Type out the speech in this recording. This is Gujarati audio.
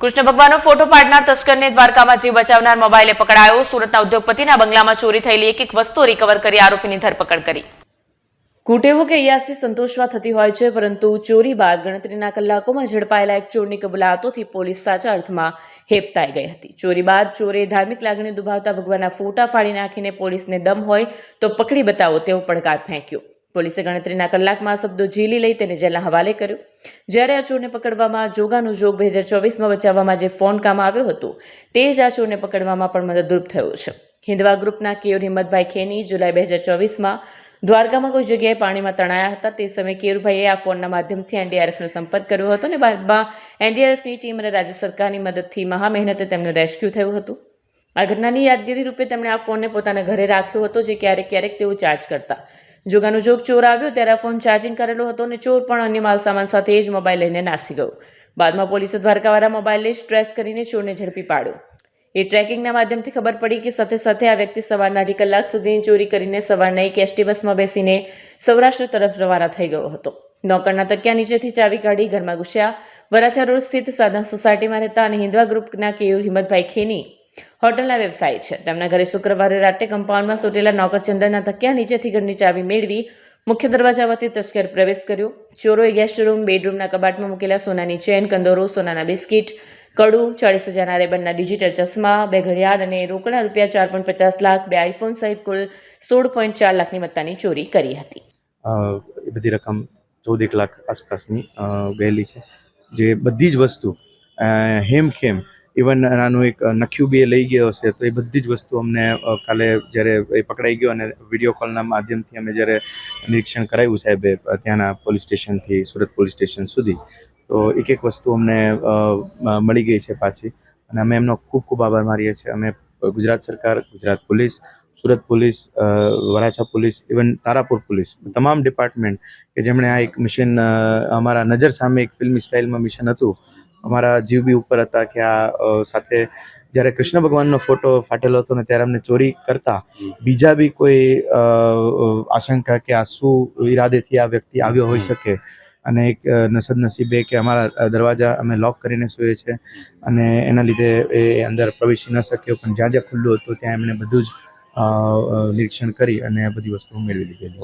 કૃષ્ણ ભગવાનનો ફોટો પાડનાર તસ્કરને દ્વારકામાં જીવ બચાવનાર મોબાઈલે પકડાયો। સુરતના ઉદ્યોગપતિના બંગલામાં ચોરી થયેલી એક વસ્તુ રિકવર કરી આરોપીની ધરપકડ કરી। કુટેવો કે યાસી સંતોષમાં થતી હોય છે, પરંતુ ચોરી બાદ ગણતરીના કલાકોમાં ઝડપાયેલા એક ચોરની કબૂલાતોથી પોલીસ સાચા અર્થમાં હેબતાઈ ગઈ હતી। ચોરી બાદ ચોરે ધાર્મિક લાગણી દુભાવતા ભગવાનના ફોટા ફાડી નાખીને પોલીસને દમ હોય તો પકડી બતાવો તેવો પડકાર ફેંક્યો। પોલીસે ગણતરીના કલાકમાં શબ્દો ઝીલી લઈ તેને જેલના હવાલે કર્યો। જ્યારે આ ચોરને પકડવામાં જોગાનું જોગ 2024માં બચાવવામાં જે ફોન કામ આવ્યો હતો તે જ આ ચોરને પકડવામાં પણ મદદરૂપ થયો છે। હિન્દવા ગ્રુપના કેયુર હિંમતભાઈ ખેની જુલાઈ 2024માં દ્વારકામાં કોઈ જગ્યાએ પાણીમાં તણાયા હતા। તે સમયે કેયુરભાઈએ આ ફોનના માધ્યમથી એનડીઆરએફનો સંપર્ક કર્યો હતો અને બાદમાં એનડીઆરએફની ટીમ અને રાજ્ય સરકારની મદદથી મહા મહેનતે તેમનું રેસ્ક્યુ થયું હતું। આ ઘટનાની યાદગીરી રૂપે તેમણે આ ફોનને પોતાના ઘરે રાખ્યો હતો, જે ક્યારેક તેઓ ચાર્જ કરતા। જોગાનો જોગ ચોર આવ્યો ત્યારે આ ફોન ચાર્જિંગ કરેલો હતો અને ચોર પણ અન્ય માલસામાન સાથે એ જ મોબાઈલ લઈને નાસી ગયો। બાદમાં પોલીસે દ્વારકાવાળા મોબાઈલને ટ્રેસ કરીને ચોરને ઝડપી પાડ્યો। એ ટ્રેકિંગના માધ્યમથી ખબર પડી કે સાથે આ વ્યક્તિ સવારના 2.5 કલાક સુધીની ચોરી કરીને સવારના એક એસટી બસમાં બેસીને સૌરાષ્ટ્ર તરફ રવાના થઈ ગયો હતો। નોકરના તકિયા નીચેથી ચાવી કાઢી ઘરમાં ઘૂસ્યા। વરાછા રોડ સ્થિત સાધના સોસાયટીમાં રહેતા અને હિન્દવા ગ્રુપના કેયુર હિંમતભાઈ ખેની હોટલના વ્યવસાય છે। તેમના ઘરે શુક્રવારે રાતે કમ્પાઉન્ડમાં સોટેલા નોકરચંદનના તકિયા નીચેથી ઘરની ચાવી મેળવી મુખ્ય દરવાજામાંથી તસ્કર પ્રવેશ કર્યો। ચોરોએ ગેસ્ટ રૂમ, બેડરૂમના કબાટમાં મૂકેલા સોનાની ચેન, કંદોરો, સોનાના બિસ્કીટ, કડું, 40,000ના રેબનના ડિજિટલ ચશ્મા, 2 ઘડિયાળ અને રોકડા રૂપિયા 4.50 લાખ, 2 આઈફોન સહિત કુલ 16.4 લાખની મત્તાની ચોરી કરી હતી। એ બધી રકમ 14 લાખ આસપાસની ગયેલી છે, જે બધી જ વસ્તુ હેમખેમ ઇવન નાનું એક નખ્યું બી લઈ ગયો હશે, તો એ બધી જ વસ્તુ અમને કાલે જ્યારે એ પકડાઈ ગયો અને વિડીયો કોલના માધ્યમથી અમે જ્યારે નિરીક્ષણ કરાવ્યું સાહેબે ત્યાંના પોલીસ સ્ટેશનથી સુરત પોલીસ સ્ટેશન સુધી, તો એક વસ્તુ અમને મળી ગઈ છે પાછી, અને અમે એમનો ખૂબ ખૂબ આભાર માનીએ છીએ। અમે ગુજરાત સરકાર, Gujarat police, Surat police, Varachha police, even Tarapur police, તમામ ડિપાર્ટમેન્ટ કે જેમણે આ એક મિશન અમારા નજર સામે એક ફિલ્મી સ્ટાઇલમાં મિશન હતું, અમારા જીવ બી ઉપર હતા કે આ સાથે જ્યારે કૃષ્ણ ભગવાનનો ફોટો ફાટેલો હતો ને ત્યારે અમને ચોરી કરતા બીજા બી કોઈ આશંકા કે આ શું ઈરાદેથી આ વ્યક્તિ આવ્યો હોઈ શકે, અને એક સદનસીબે કે અમારા દરવાજા અમે લોક કરીને સૂઈએ છીએ અને એના લીધે એ અંદર પ્રવેશી ન શક્યો, પણ જ્યાં જ્યાં ખુલ્લું હતું ત્યાં એમણે બધું જ નિરીક્ષણ કરી અને બધી વસ્તુઓ મેળવી લીધેલી।